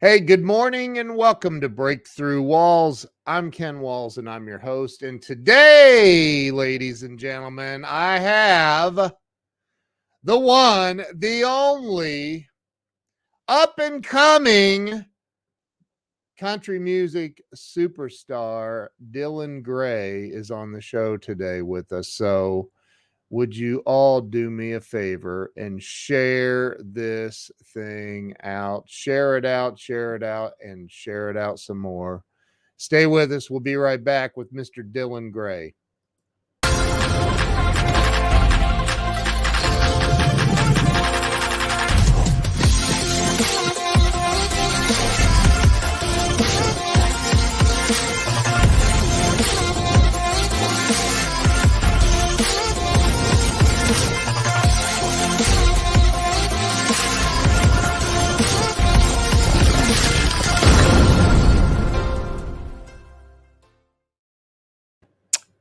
Hey, good morning and welcome to Breakthrough Walls. I'm Ken Walls and I'm your host. And today, ladies and gentlemen, I have the one, the only up and coming country music superstar, Dylan Gray, is on the show today with us. So, would you all do me a favor and share this thing out? Share it out, share it out, and share it out some more. Stay with us. We'll be right back with Mr. Dylan Gray.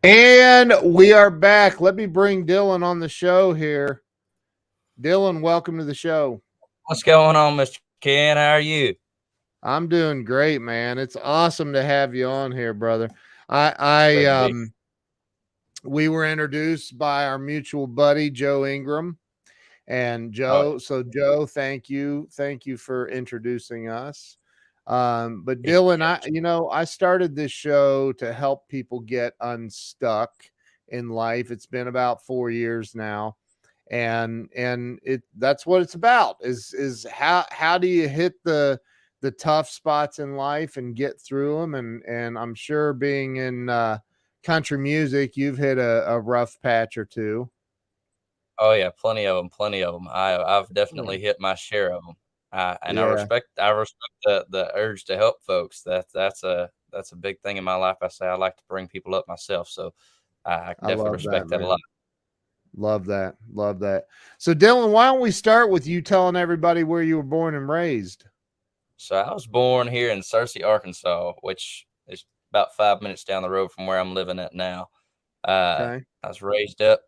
And we are back. Let me bring Dylan on the show here. Dylan, welcome to the show. What's going on, Mr. Ken? How are you? I'm doing great, man. It's awesome to have you on here, brother. We were introduced by our mutual buddy, Joe Ingram. And Joe, Joe, thank you for introducing us. But Dylan, I started this show to help people get unstuck in life. It's been about 4 years now, and that's what it's about. Is how do you hit the tough spots in life and get through them? And I'm sure being in country music, you've hit a rough patch or two. Oh yeah, plenty of them. I've definitely hit my share of them. I respect the urge to help folks. That's a big thing in my life. I like to bring people up myself, so I definitely respect that a lot. Love that. So Dylan, why don't we start with you telling everybody where you were born and raised? So I was born here in Searcy, Arkansas, which is about 5 minutes down the road from where I'm living at now. I was raised up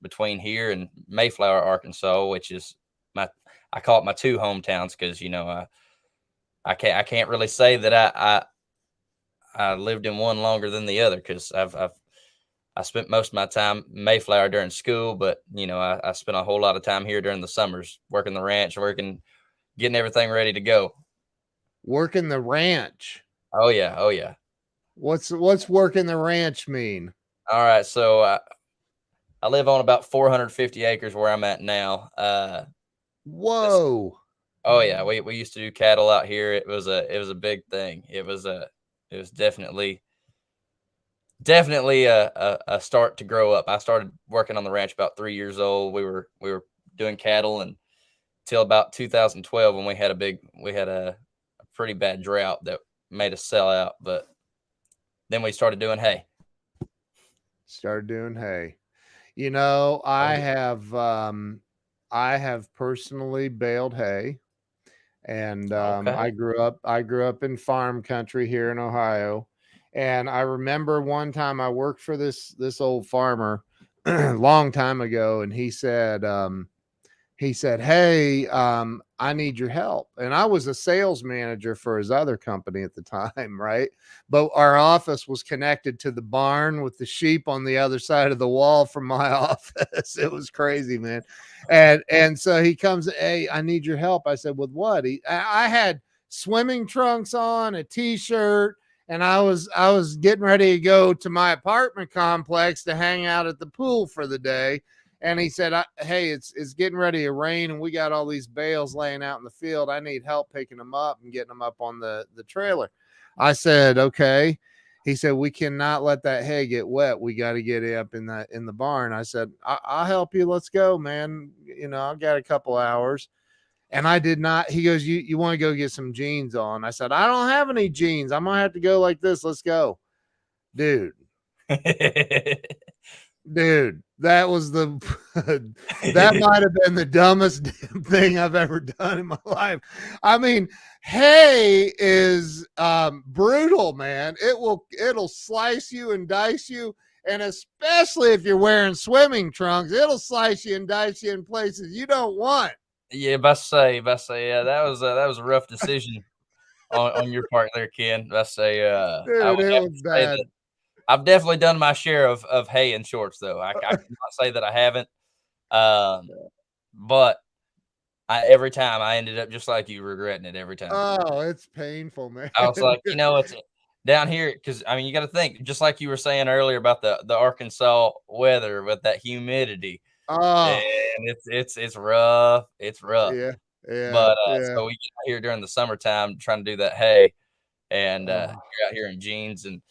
between here and Mayflower, Arkansas, which is I call it my two hometowns because I can't really say that I lived in one longer than the other because I spent most of my time Mayflower during school, but I spent a whole lot of time here during the summers working the ranch, getting everything ready to go. Working the ranch. Oh yeah. What's working the ranch mean? All right, so I live on about 450 acres where I'm at now. Whoa. Oh yeah, we used to do cattle out here. It was a big thing. It was definitely a start to grow up. I started working on the ranch about 3 years old. We were doing cattle until about 2012 when we had a pretty bad drought that made us sell out, but then we started doing hay. I have personally baled hay, and I grew up in farm country here in Ohio. And I remember one time I worked for this old farmer long time ago, and he said, "Hey, I need your help." And I was a sales manager for his other company at the time, right? But our office was connected to the barn with the sheep on the other side of the wall from my office. It was crazy, man. And so he comes, "Hey, I need your help." I said, "With what?" I had swimming trunks on, a t-shirt, and I was getting ready to go to my apartment complex to hang out at the pool for the day. And he said, "Hey, it's getting ready to rain, and we got all these bales laying out in the field. I need help picking them up and getting them up on the trailer." I said, "Okay." He said, "We cannot let that hay get wet. We got to get it up in the barn." I said, I'll help you. Let's go, man. I've got a couple hours." And I did not. He goes, "You want to go get some jeans on?" I said, "I don't have any jeans. I'm going to have to go like this. Let's go." Dude. Dude, that was that might have been the dumbest thing I've ever done in my life. I mean, hay is brutal, man. It'll slice you and dice you, and especially if you're wearing swimming trunks, it'll slice you and dice you in places you don't want. Yeah, if I say, yeah, that was a rough decision. on your part there, Ken. I say, I Dude, would it have was to say bad. that I've definitely done my share of hay and shorts, though. I cannot say that I haven't. But every time I ended up just like you, regretting it every time. Oh, it's painful, man. I was like, it's down here because I mean, you got to think just like you were saying earlier about the Arkansas weather with that humidity, and Oh, it's rough. It's rough. yeah, yeah, But yeah. so we get out here during the summertime trying to do that hay, and Oh, you're out here in jeans and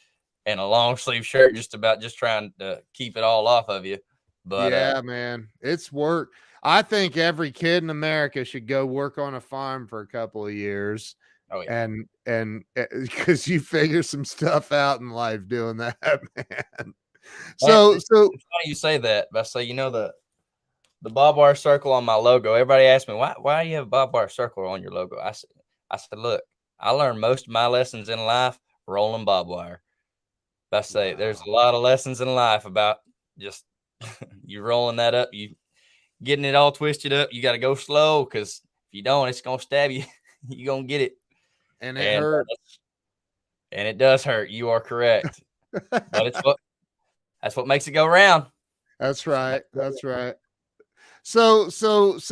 a long sleeve shirt, just trying to keep it all off of you. But yeah, man. It's work. I think every kid in America should go work on a farm for a couple of years. oh yeah, And because you figure some stuff out in life doing that, man. and So it's funny you say that. But I say, the barbed wire circle on my logo. Everybody asks me why do you have a barbed wire circle on your logo? I said, look, I learned most of my lessons in life rolling barbed wire. But I say there's wow. a lot of lessons in life about just you rolling that up, you getting it all twisted up. You got to go slow because if you don't, it's gonna stab you. You're gonna get it, And it and hurt. and it does hurt. You are correct, but that's what makes it go round. That's right. That's right. So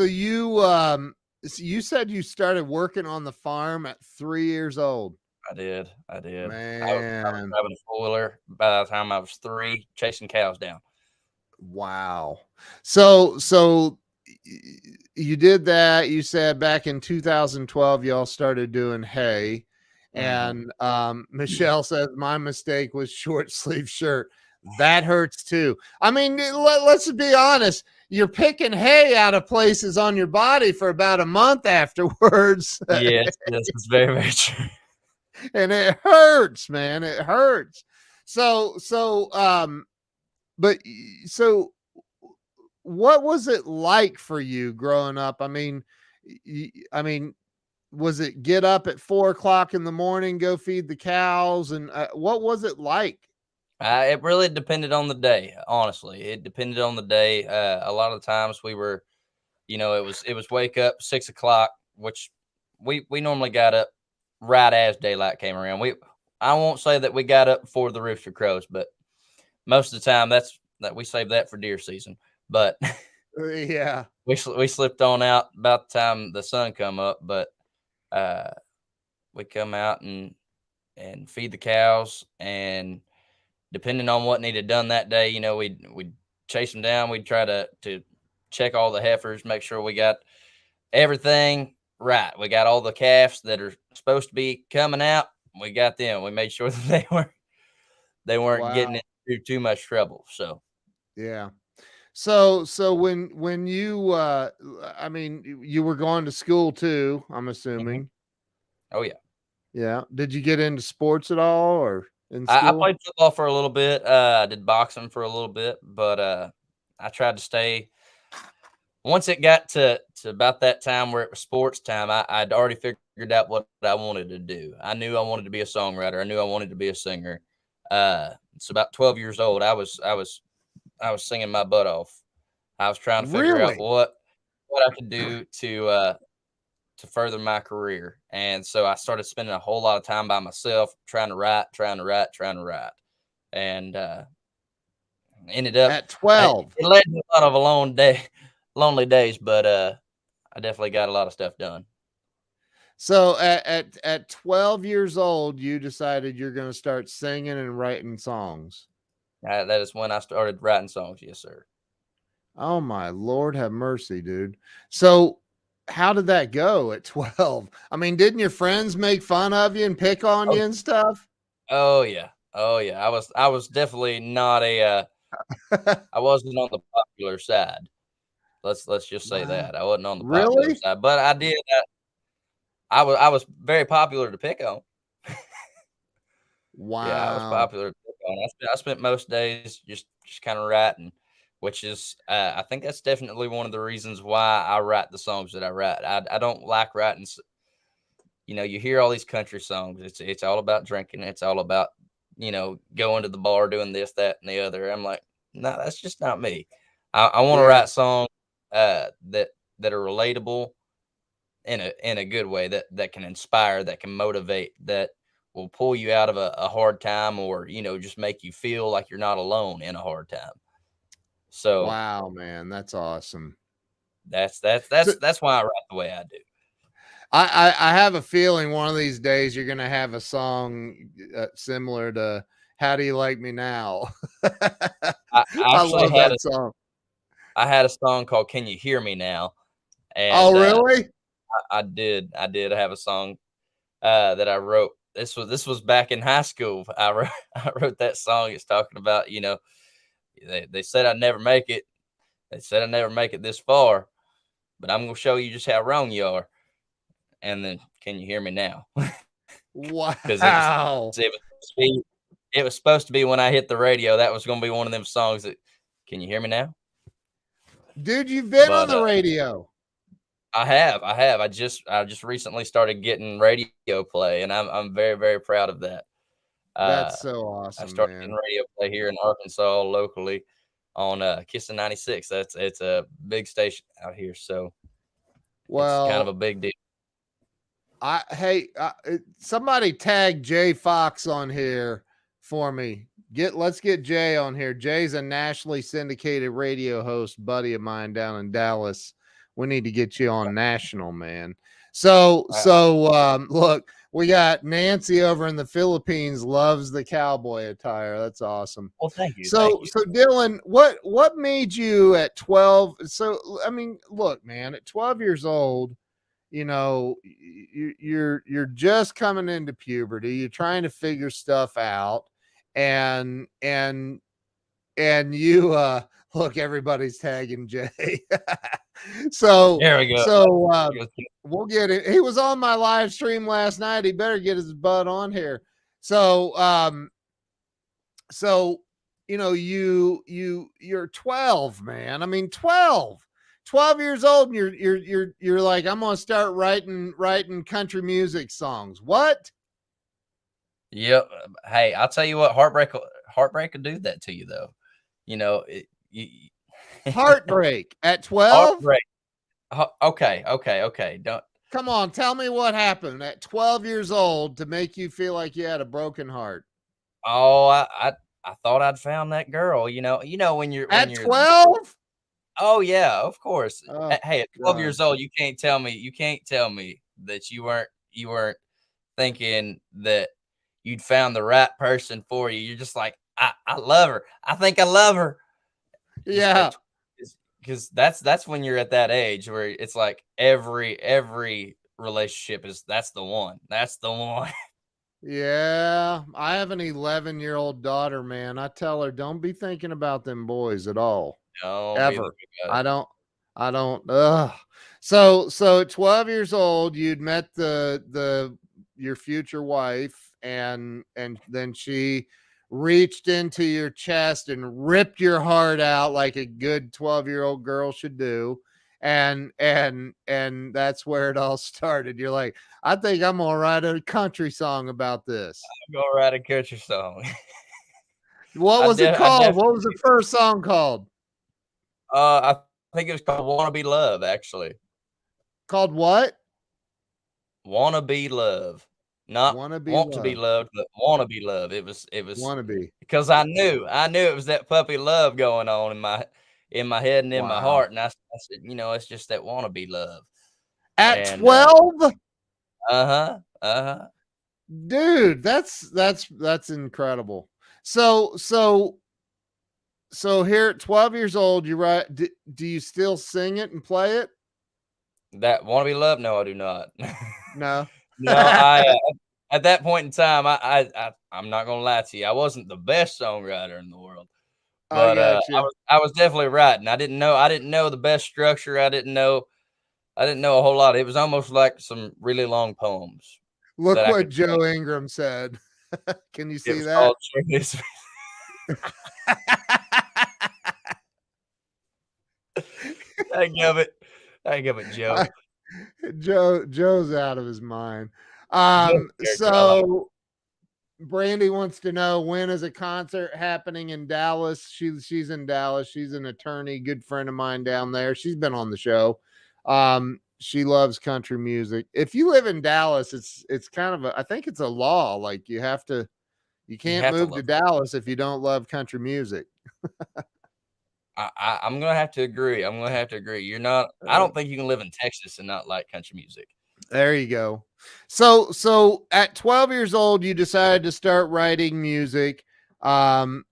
you said you started working on the farm at 3 years old. I did. I was Man, driving a four-wheeler by the time I was 3, chasing cows down. wow. So you did that. You said back in 2012 y'all started doing hay. Mhm. And Michelle says my mistake was short sleeve shirt. That hurts too. I mean, let's be honest. You're picking hay out of places on your body for about a month afterwards. Yes, it's very, very true. And it hurts, man. It hurts. So but so what was it like for you growing up? I mean, was it get up at 4 o'clock in the morning, go feed the cows, and what was it like? It really depended on the day, honestly. It depended on the day. A lot of times we were, it was wake up 6 o'clock, which we normally got up right as daylight came around. I won't say that we got up before the rooster crows, but most of the time that we save that for deer season. But Yeah. we slipped on out about the time the sun come up, but uh, we come out and feed the cows, and depending on what needed done that day, we'd chase them down. We'd try to check all the heifers, make sure we got everything right. We got all the calves that are supposed to be coming out. We got them. We made sure that they weren't Wow. getting into too much trouble. So Yeah. So when you I mean you were going to school too, I'm mhm. assuming. Oh yeah. Yeah. Did you get into sports at all or in I school? played football for a little bit. I did boxing for a little bit, but I tried to stay. Once it got to about that time where it was sports time, I'd already figured out what I wanted to do. I knew I wanted to be a songwriter. I knew I wanted to be a singer. It's about 12 years old. I was singing my butt off. I was trying to figure out Really? what I could do to further my career, and so I started spending a whole lot of time by myself, trying to write, and ended up. At 12. It led to a lot of lonely days, but I definitely got a lot of stuff done. So at 12 years old, you decided you're going to start singing and writing songs. That is when I started writing songs. Yes, sir. Oh my Lord, have mercy, dude. So how did that go at 12? I mean, didn't your friends make fun of you and pick on Oh, you and stuff? oh yeah, oh yeah. I was definitely not I wasn't on the popular side. Let's just say Wow. that I wasn't on the popular Really? side, but I was very popular to pick on. Yeah, I was Wow. popular to pick on. I spent most days just kind of writing, which is I think that's definitely one of the reasons why I write the songs that I write. I don't like writing. You hear all these country songs. It's all about drinking. It's all about going to the bar, doing this, that, and the other. I'm like, no, that's just not me. I want to Yeah. write songs that are relatable, in a good way that can inspire, that can motivate, that will pull you out of a hard time, or just make you feel like you're not alone in a hard time. So wow, man, that's awesome. that's So why I write the way I do. I have a feeling one of these days you're gonna have a song similar to "How Do You Like Me Now." I I actually love that song. I had a song called "Can You Hear Me Now," Oh, and really? I did have a song that I wrote. This was back in high school. I wrote that song. It's talking about, they said I'd never make it. They said I'd never make it this far, but I'm gonna show you just how wrong you are. And then, can you hear me now? Because Wow, it was supposed to be when I hit the radio. That was gonna be one of them songs that, can you hear me now? dude, you've been on But the radio. I have. I just recently started getting radio play, and I'm very, very proud of that. Uh, That's so I awesome, started getting man. radio play here in Arkansas locally on Kissin 96. It's a big station out here, so it's kind of a Well, big deal. Somebody tag Jay Fox on here for me. Let's get Jay on here. Jay's a nationally syndicated radio host, buddy of mine down in Dallas. We need to get you on national, man. So look, we got Nancy over in the Philippines loves the cowboy attire. That's awesome. Well, thank you, thank So you. so Dylan, what made you at 12? So I mean, look, man, at 12 years old, you're just coming into puberty, you're trying to figure stuff out, and you look, everybody's tagging Jay. so There we go. so we'll get it. He was on my live stream last night. He better get his butt on here. So you're 12, man. I mean, 12 years old, and you're like, I'm gonna start writing country music songs. What? Yep. Hey, I'll tell you what, heartbreak will do that to you, though. Heartbreak at 12? Heartbreak. Okay. Don't. Come on, tell me what happened at 12 years old to make you feel like you had a broken heart. Oh, I thought I'd found that girl. When you're At 12? Oh yeah, of course. Oh, Hey, at 12 God. years old, you can't tell me that you weren't thinking that you'd found the right person for you. You're just like, I love her. I think I love her. Yeah. Because that's when you're at that age where it's like every relationship that's the one. That's the one. Yeah, I have an 11-year-old daughter, man. I tell her, don't be thinking about them boys at all. Don't be Ever. thinking about I it. don't. Ugh. So at 12 years old, you'd met your future wife, and then she reached into your chest and ripped your heart out like a good 12-year-old girl should do. And that's where it all started. You're like, I think I'm gonna write a country song about this. I'm gonna write a country song. What was it I called? What definitely. was the first song called? I think it was called "Wanna Be Love." Actually, Called what? "Wanna Be Love," not Wanna Be "Want to Be Loved. Loved," but "Wanna Be Love." It was Wanna Be. because I knew it was that puppy love going on in my head and in my Wow. heart, and I said, it's just that wanna be love, At and 12? uh-huh. Dude, that's incredible. So here at 12 years old, you write, do you still sing it and play it? That "Wanna Be Loved"? No, I do not. No. No, I at that point in time, I'm not gonna lie to you, I wasn't the best songwriter in the world, I but, got you. I was definitely writing. I didn't know the best structure, I didn't know a whole lot. It was almost like some really long poems Look that I what could sing. Joe Ingram said. Can you It see was that? called Shirley's. Dang of it, Joe. Joe's out of his mind. Joe's a character, I like. So Brandy wants to know, when is a concert happening in Dallas? She's in Dallas. She's an attorney, good friend of mine down there. She's been on the show. she loves country music. If you live in Dallas, it's kind of I think it's a law. Like you You can't have to move to love it. Dallas if you don't love country music. I'm gonna have to agree. I'm gonna have to agree. You're not. I Uh, don't think you can live in Texas and not like country music. there you go. So at 12 years old, you decided to start writing music. And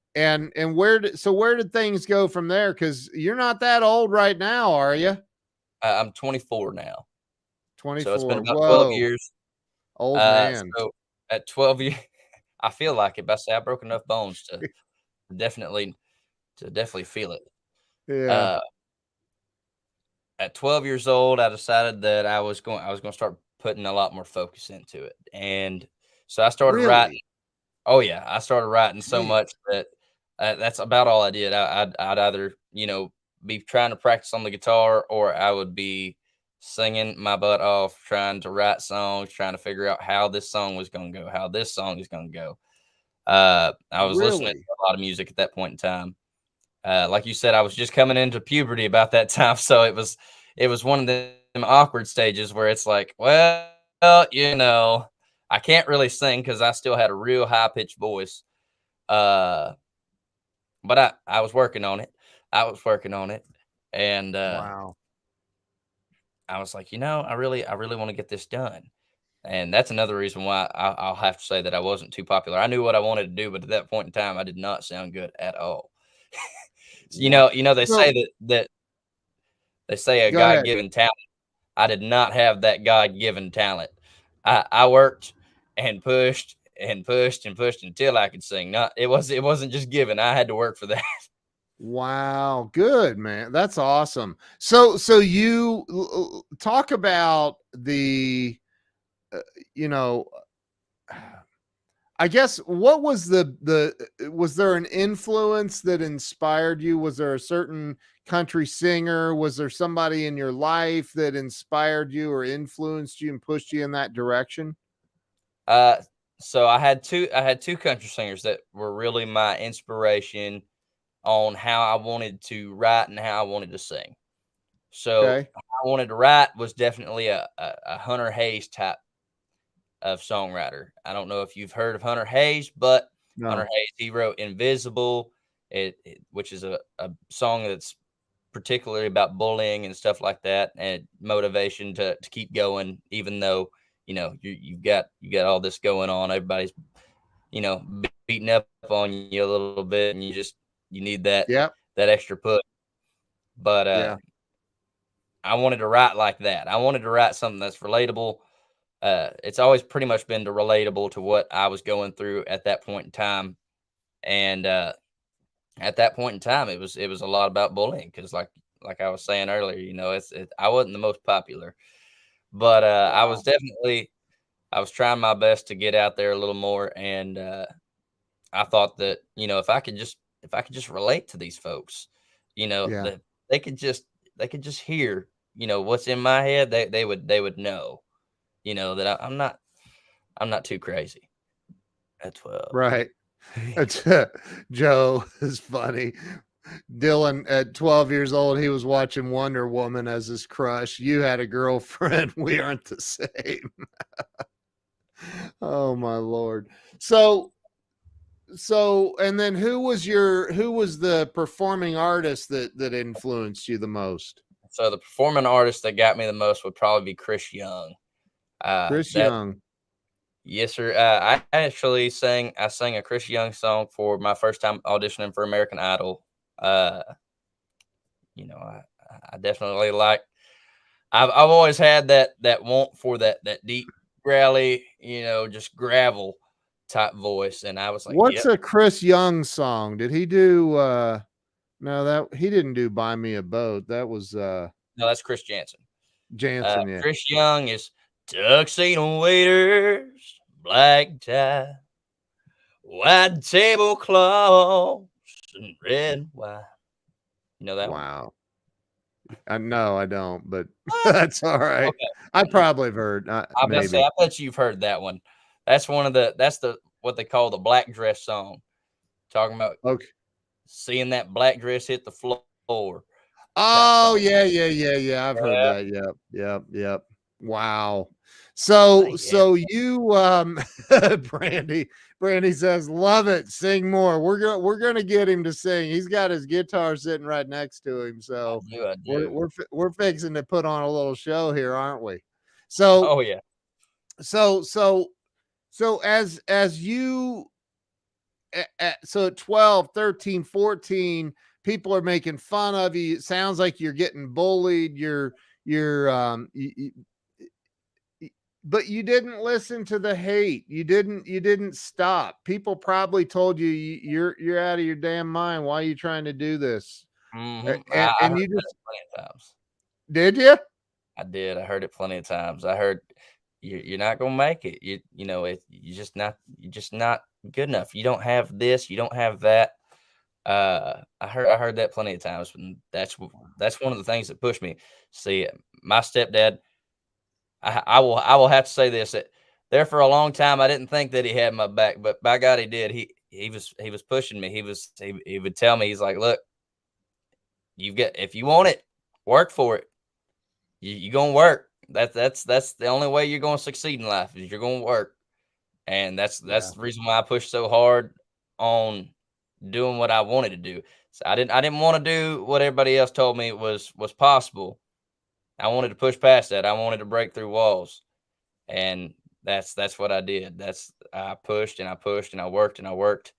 where did things go from there? Because you're not that old right now, are you? I'm 24 now, so it's been 24. about 12 Whoa, years. old man. So at 12 years, I feel like it. But I say I broke enough bones to definitely definitely feel it. Yeah. Uh, at 12 years old, I decided that I was going to start putting a lot more focus into it, and so I started writing. Really? Oh yeah, I started writing so Man. much that that's about all I did. I'd either be trying to practice on the guitar, or I would be singing my butt off, trying to write songs, trying to figure out how this song was going to go, how this song is going to go. I was listening Really? to a lot of music at that point in time. Like you said, I was just coming into puberty about that time, so it was one of them awkward stages where it's like, well, I can't really sing because I still had a real high pitched voice. Uh, but I was working on it. I was working on it, and Wow. I was like, I really want to get this done. And that's another reason why I'll have to say that I wasn't too popular. I knew what I wanted to do, but at that point in time, I did not sound good at all. So, Wow. they say So that they say a go God ahead. given talent. I did not have that God given talent. I worked and pushed and pushed and pushed until I could sing. Not it wasn't just given. I had to work for that. Wow, good man. That's awesome. So you talk about uh, you know, I guess what was was there an influence that inspired you? Was there a certain country singer? Was there somebody in your life that inspired you or influenced you and pushed you in that direction? Uh, so I had two country singers that were really my inspiration on how I wanted to write and how I wanted to sing. So Okay. how I wanted to write was definitely a Hunter Hayes type of songwriter. I don't know if you've heard of Hunter Hayes, but Hunter No. Hayes, he wrote Invisible, which is a song that's particularly about bullying and stuff like that, and motivation to keep going, even though you've got all this going on. Everybody's beating up on you a little bit, and you need Yep. that extra push. But Yeah. I wanted to write like that. I wanted to write something that's relatable. It's always pretty much been relatable to what I was going through at that point in time, and at that point in time, it was a lot about bullying because, like I was saying earlier, I wasn't the most popular, but Wow. I was trying my best to get out there a little more, and I thought that if I could just relate to these folks, Yeah. that they could just they could just hear what's in my head, they would know that I'm not too crazy at 12. Right. It's, Joe is funny. Dylan at 12 years old, he was watching Wonder Woman as his crush. You had a girlfriend. We aren't the same. Oh my lord. So and then who was the performing artist that influenced you the most? So the performing artist that got me the most would probably be Chris Young. Chris That Young. Yes, sir. I sang a Chris Young song for my first time auditioning for American Idol. Uh, I definitely like. I've always had that want for that deep growly, just gravel type voice, and I was like, What's yep, a Chris Young song? Did he do no, that he didn't do Buy Me a Boat. That was no, that's Chris Jansen. Jansen, yeah. Chris Young is tuxedo waiters, black tie, white tablecloths, and red wine. You know that one? Wow. No, I don't, but What? that's all right. Okay. I probably have heard, I bet say maybe. I bet you've heard that one. That's the what they call the black dress song. Talking about Okay. seeing that black dress hit the floor. that Oh, song. yeah. I've heard Yeah. that. Yep. Wow. Thank you. So you Brandy Brandy says, "Love it. Sing more." We're gonna get him to sing. He's got his guitar sitting right next to him. So I do. we're fixing to put on a little show here, aren't we? So Oh yeah. so so so as you so at 12, 13, 14, people are making fun of you. It sounds like you're getting bullied. But you didn't listen to the hate. You didn't stop. People probably told you, you're out of your damn mind. Why are you trying to do this? I And heard you that just plenty of times. did you? I did. I heard it plenty of times. I heard you're not gonna make it. You know it. You're just not good enough. You don't have this. You don't have that. I heard that plenty of times, and that's one of the things that pushed me. See, my stepdad. I will have to say this that there for a long time I didn't think that he had my back, but by God he did. He was pushing me. He would tell me he's like, look, you get if you want it, work for it. You gonna work. That's the only way you're gonna succeed in life is you're gonna work. And Yeah. that's the reason why I pushed so hard on doing what I wanted to do. So I didn't want to do what everybody else told me was possible. I wanted to push past that. I wanted to break through walls. And that's what I did. That's I pushed and I pushed and I worked and I worked.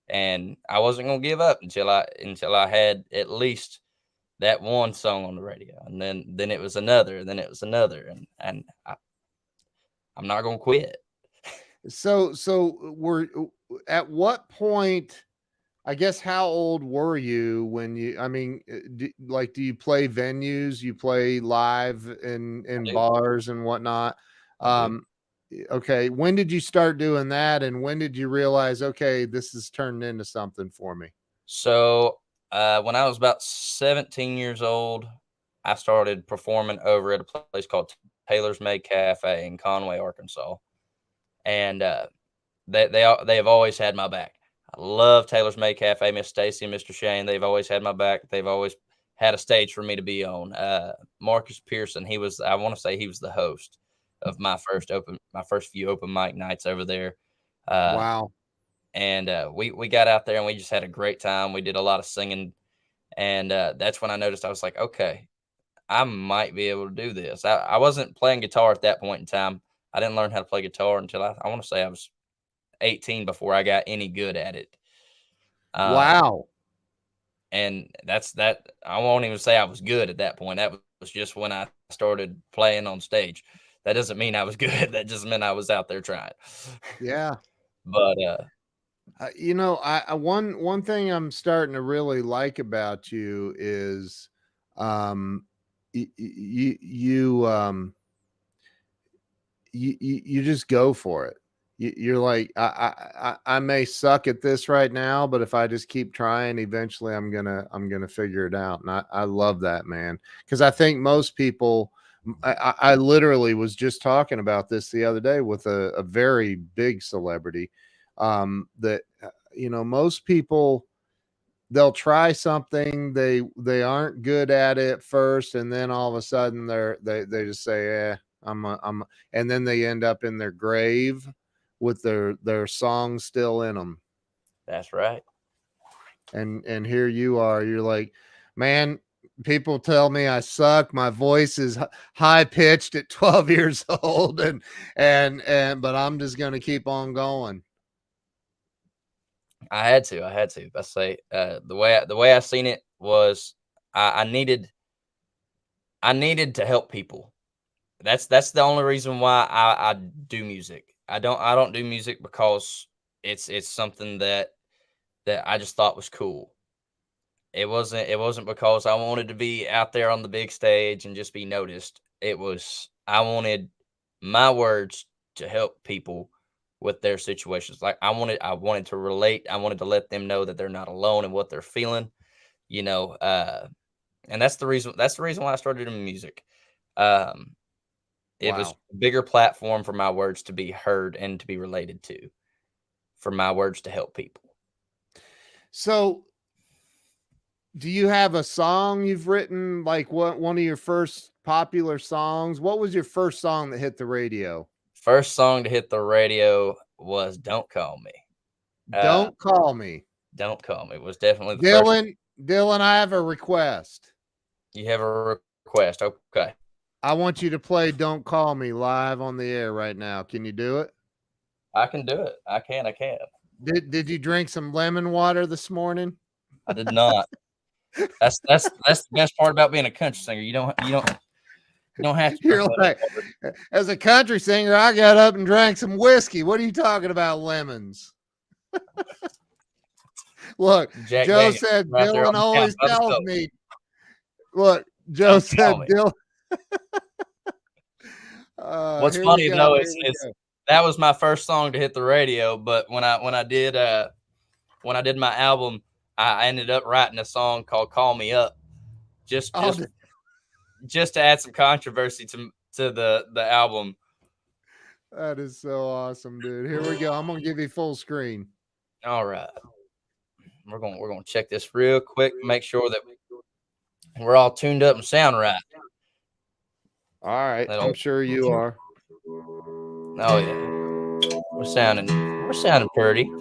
And I wasn't gonna give up until I had at least that one song on the radio, and then it was another, and then it was another, and I'm not gonna quit. So were at what point, I guess, how old were you when I mean, do you play venues? You play live I in do, bars and whatnot? I do. Um, okay, when did you start doing that, and when did you realize, okay, this is turned into something for me? So when I was about 17 years old, I started performing over at a place called Taylor's Made Cafe in Conway, Arkansas, and they have always had my back. I love Taylor's Made Cafe, Miss Stacy and Mr. Shane. They've always had my back. They've always had a stage for me to be on. Marcus Pearson, I want to say he was the host of my first few open mic nights over there. Uh, Wow. and we got out there and we just had a great time. We did a lot of singing, and that's when I noticed I was like, okay, I might be able to do this. I wasn't playing guitar at that point in time. I didn't learn how to play guitar until I want to say I was 18 before I got any good at it. Um, Wow. and that's that. I won't even say I was good at that point. That was just when I started playing on stage. That doesn't mean I was good. That just meant I was out there trying. Yeah. But One thing I'm starting to really like about you is, you you just go for it. You're like, I may suck at this right now, but if I just keep trying, eventually I'm gonna figure it out. And I love that, man, because I think most people. I literally was just talking about this the other day with a very big celebrity. That most people, they'll try something, they aren't good at it at first, and then all of a sudden they just say, I'm and then they end up in their grave with their songs still in them. that's right. And here you are, you're like, man, people tell me I suck, my voice is high pitched at 12 years old, and but I'm just going to keep on going. I had to. I had to. I say the way I seen it was I I needed to help people. That's the only reason why I do music. I don't do music because it's something that I just thought was cool. It wasn't because I wanted to be out there on the big stage and just be noticed. It was I wanted my words to help people with their situations. Like I wanted to relate. I wanted to let them know that they're not alone in what they're feeling. You know, and that's the reason why I started doing music. Um, it was Wow. a bigger platform for my words to be heard and to be related to, for my words to help people. So Do you have a song you've written, like what one of your first popular songs? What was your first song that hit the radio? First song to hit the radio was "Don't Call Me." Don't Call Me. Don't Call Me was definitely the first. Dylan, I have a request. You have a request, okay? I want you to play "Don't Call Me" live on the air right now. Can you do it? I can do it. I can. Did you drink some lemon water this morning? I did not. That's the best part about being a country singer. You don't have to. You're like, as a country singer, I got up and drank some whiskey. What are you talking about, lemons? Look, Jack Joe Daniels said right Dylan always tells me. Look, Joe Don't said call me. Dylan. What's funny though is that was my first song to hit the radio. But when I did my album, I ended up writing a song called "Call Me Up," just to add some controversy to the album. That is so awesome, dude. Here we go. I'm gonna give you full screen. All right, we're gonna check this real quick, make sure that we're all tuned up and sound right. All right, I'm sure you are. Oh yeah, we're sounding pretty.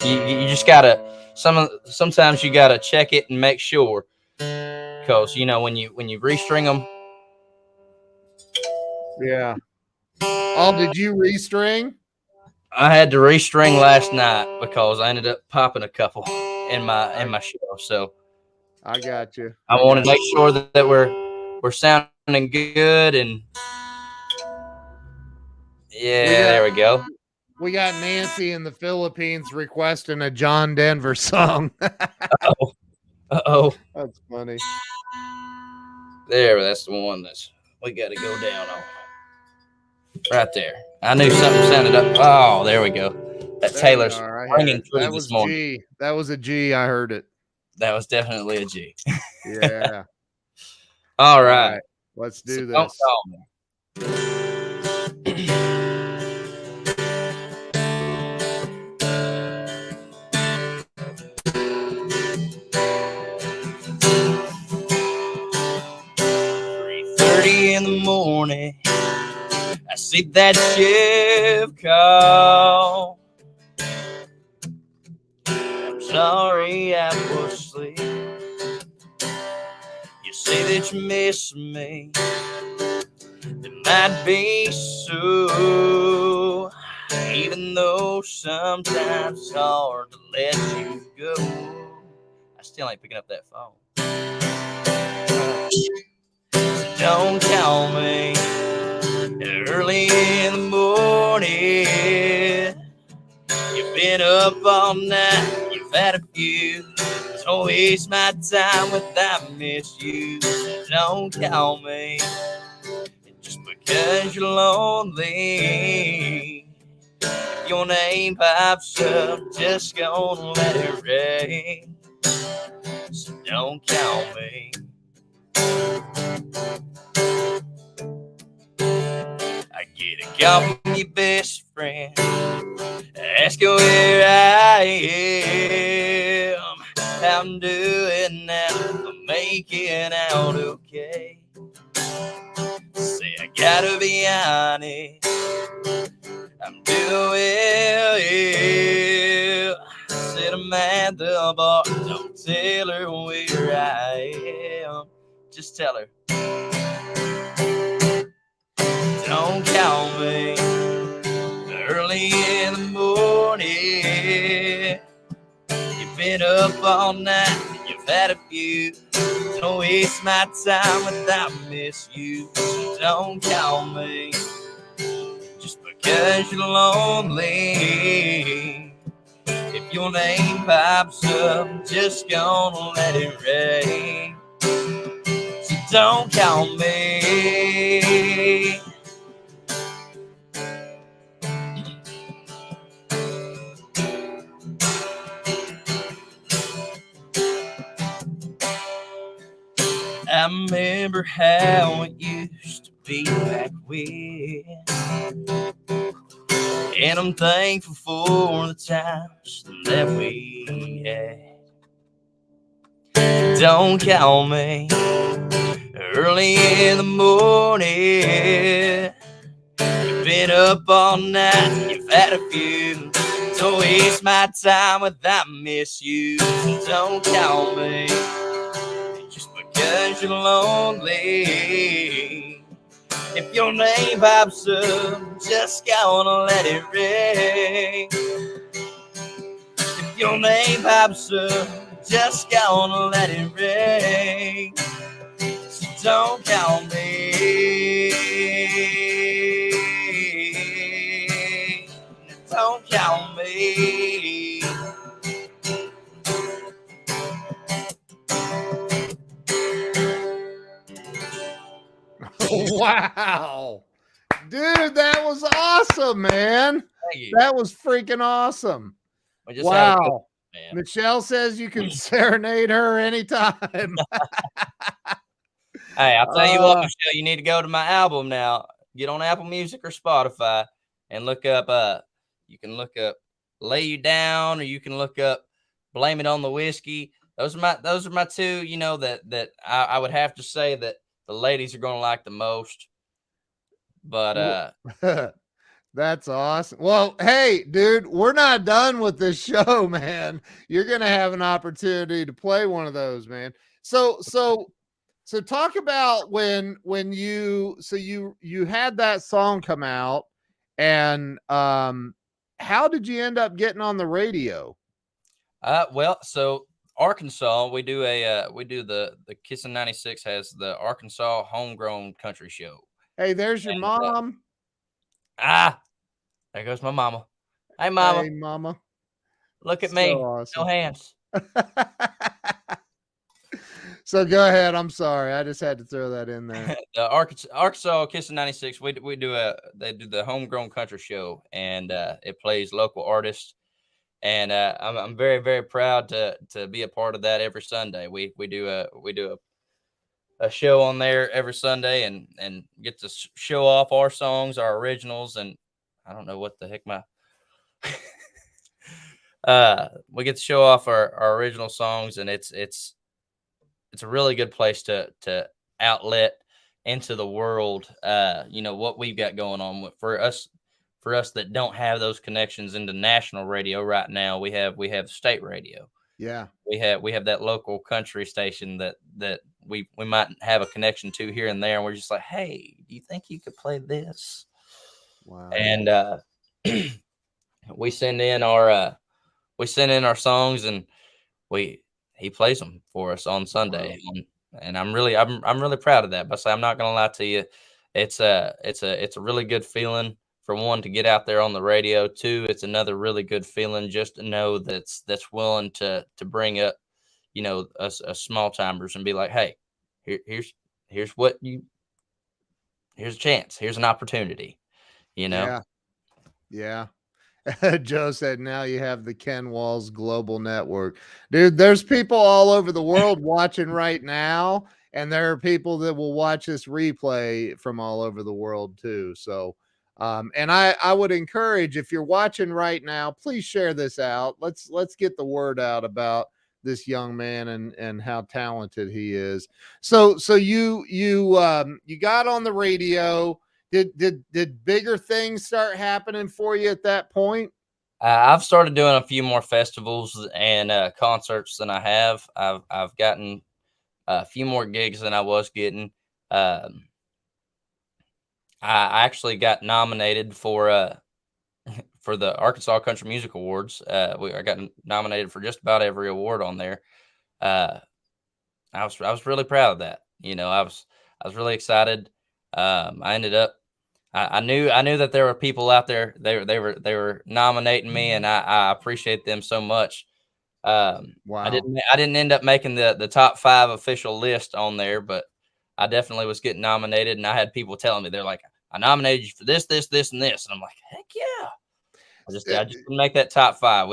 You just gotta sometimes you gotta check it and make sure, because when you restring them. Yeah. Oh, did you restring? I had to restring last night because I ended up popping a couple in my show. So I got you. I wanted to make sure that we're sounding good, and there we go. We got Nancy in the Philippines requesting a John Denver song. Uh-oh. That's funny. That's the one we got to go down on. Right there. I knew something sounded up. Oh, there we go. That Taylor's ringing through this morning. G. That was a G. I heard it. That was definitely a G. Yeah. All right. Let's do this. Don't call me. 3:30 in the morning, I see that shift call. I'm sorry I was asleep. You say that you miss me. It might be so, even though sometimes it's hard to let you go. I still ain't picking up that phone. So don't call me early in the morning. You've been up all night, you've had a few. Don't waste my time without miss you. So don't call me just because you're lonely. If your name pops up, just gonna let it ring. So don't call me. I get a call from your best friend, ask you where I am, how I'm doing now, I'm making out okay. Say I gotta be honest, I'm doing well. Said I'm at the bar, don't tell her where I am, just tell her. Don't call me early in the morning. You've been up all night, you've had a few. Don't waste my time without miss you. So don't call me just because you're lonely. If your name pops up, I'm just gonna let it rain. So don't call me. I remember how it used to be back when, and I'm thankful for the times that we had. Don't call me early in the morning. You've been up all night, you've had a few. Don't waste my time without miss you. Don't call me just because you're lonely. If your name pops up, just gonna let it ring. If your name pops up, just gonna let it ring. So don't call me. Don't call me. Wow. Dude, that was awesome, man. That was freaking awesome. Wow. Michelle says you can serenade her anytime. Hey, I'll tell you what, Michelle, you need to go to my album now. Get on Apple Music or Spotify and look up, you can look up Lay You Down, or you can look up Blame It on the Whiskey. Those are my two, you know, that I would have to say that the ladies are going to like the most. But that's awesome. Well, hey, dude, we're not done with this show, man. You're going to have an opportunity to play one of those, man. So talk about when you had that song come out, and how did you end up getting on the radio? Well, so Arkansas, we do the Kissin' 96 has the Arkansas Homegrown Country Show. Hey, there's your mom. There goes my mama. Hey, mama. Hey, mama. Look at me. Awesome. No hands. So go ahead. I'm sorry. I just had to throw that in there. The Arkansas Kissin' 96, they do the Homegrown Country Show, and it plays local artists. And I'm very, very proud to be a part of that every Sunday. We do a show on there every Sunday, and get to show off our songs, our originals, and I don't know what the heck we get to show off our original songs, and it's a really good place to outlet into the world, you know, what we've got going on for us that don't have those connections into national radio right now. We have state radio. Yeah. We have that local country station that we might have a connection to here and there. And we're just like, hey, do you think you could play this? Wow. And we send in our songs, and he plays them for us on Sunday. Wow. And I'm really proud of that. But I'm not gonna lie to you, it's a really good feeling. For one, to get out there on the radio. Two, it's another really good feeling just to know that's willing to bring up, you know, us small timers and be like, hey, here's a chance, here's an opportunity, you know. Yeah. Joe said, now you have the Ken Walls Global Network. Dude, there's people all over the world watching right now, and there are people that will watch this replay from all over the world too. So and I would encourage, if you're watching right now, please share this out. Let's get the word out about this young man and how talented he is. So you got on the radio. Did bigger things start happening for you at that point? I've started doing a few more festivals and concerts than I have. I've gotten a few more gigs than I was getting. I actually got nominated for the Arkansas Country Music Awards. I got nominated for just about every award on there. I was really proud of that. You know, I was really excited. I ended up. I knew that there were people out there. They were nominating me, and I appreciate them so much. Wow. I didn't end up making the top 5 official list on there, but I definitely was getting nominated, and I had people telling me, they're like, I nominated you for this, this, this, and this. And I'm like, heck yeah. I just didn't make that top 5.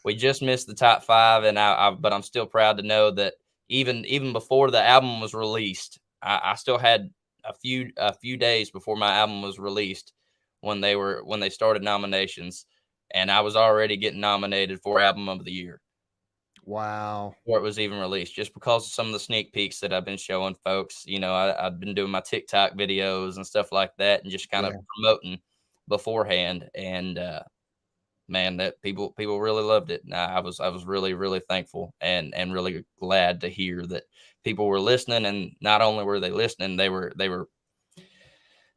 We just missed the top 5, and but I'm still proud to know that even before the album was released, I still had a few days before my album was released when they started nominations, and I was already getting nominated for Album of the Year. Wow. before it was even released, just because of some of the sneak peeks that I've been showing folks. I've been doing my TikTok videos and stuff like that, and just kind of Yeah. promoting beforehand. And man, that people really loved it. And I was really really thankful and really glad to hear that people were listening. And not only were they listening, they were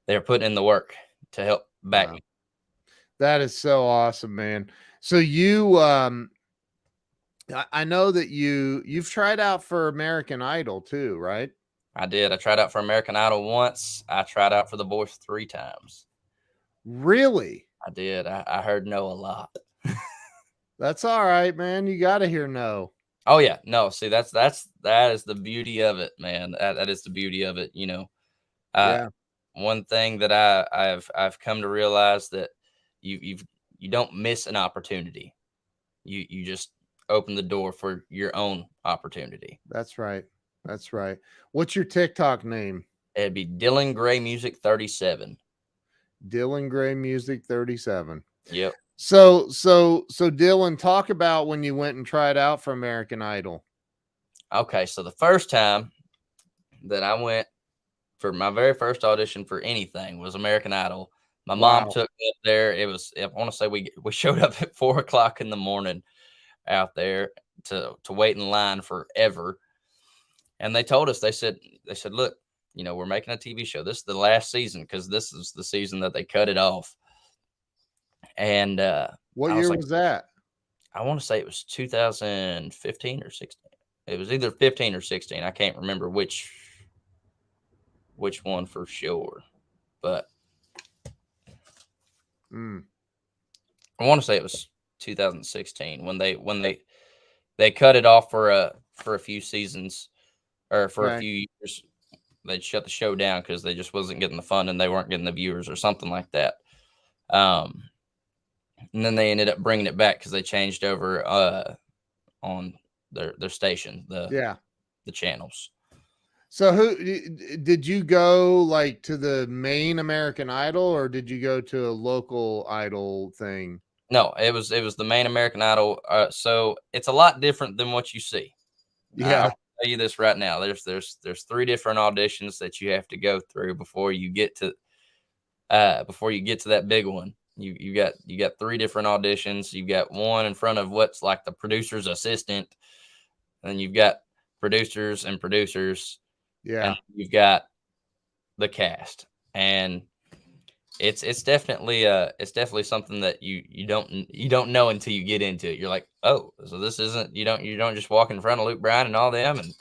putting in the work to help back Wow. me. That is so awesome, man. So you I know that you've tried out for American Idol too, right? I did. I tried out for American Idol once. I tried out for The Voice 3 times. Really? I did. I heard no a lot. That's all right, man. You got to hear no. Oh yeah, no. See, that is the beauty of it, man. That is the beauty of it. Uh, Yeah, one thing that I've come to realize that you don't miss an opportunity. You just open the door for your own opportunity. that's right. That's right. What's your TikTok name? It'd be Dylan Gray Music 37. Dylan Gray Music 37. Yep. So Dylan, talk about when you went and tried out for American Idol. Okay, so the first time that I went for my very first audition for anything was American Idol. My mom Wow. took me up there. I want to say we showed up at 4 o'clock in the morning out there to wait in line forever. And they told us, they said, look, we're making a TV show. This is the last season because this is the season that they cut it off. And What I was year like, was that? I want to say it was 2015 or 16. It was either 15 or 16. I can't remember which one for sure, but Mm, I want to say it was 2016 when they cut it off for a few seasons or for a okay. few years. They shut the show down because they just wasn't getting the fun and they weren't getting the viewers or something like that. Um, and then they ended up bringing it back because they changed over on their station, Yeah. the channels. So who did you go like to the main American Idol or did you go to a local idol thing? No, it was the main American Idol. So it's a lot different than what you see. I'll Yeah. tell you this right now. There's 3 different auditions that you have to go through before you get to that big one. You got 3 different auditions. You got one in front of what's like the producer's assistant, and then you've got producers and producers, Yeah. and you've got the cast. And it's definitely something that you don't know until you get into it. You're like, oh, so this isn't you don't just walk in front of Luke Bryan and all them, and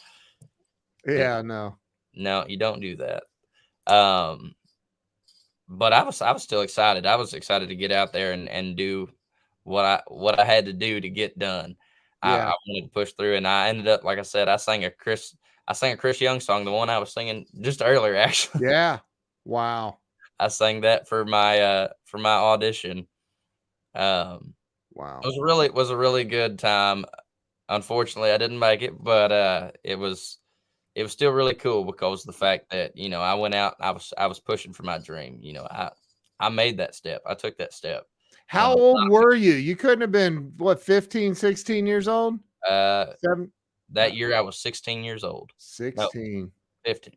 Yeah, no. no, you don't do that. Um, but I was still excited. I was excited to get out there and do what I had to do to get done. I Yeah. wanted to push through, and I ended up, like I said, I sang a Chris Young song, the one I was singing just earlier. Actually, Yeah. Wow. I sang that for my audition. Um, it Wow. was a really good time. Unfortunately, I didn't make it, but it was still really cool because of the fact that I went out. I was pushing for my dream. I made that step. I took that step. How old were you? You couldn't have been what, 15, 16 years old? Uh, 7 that year I was 16 years old. No, 16. 15.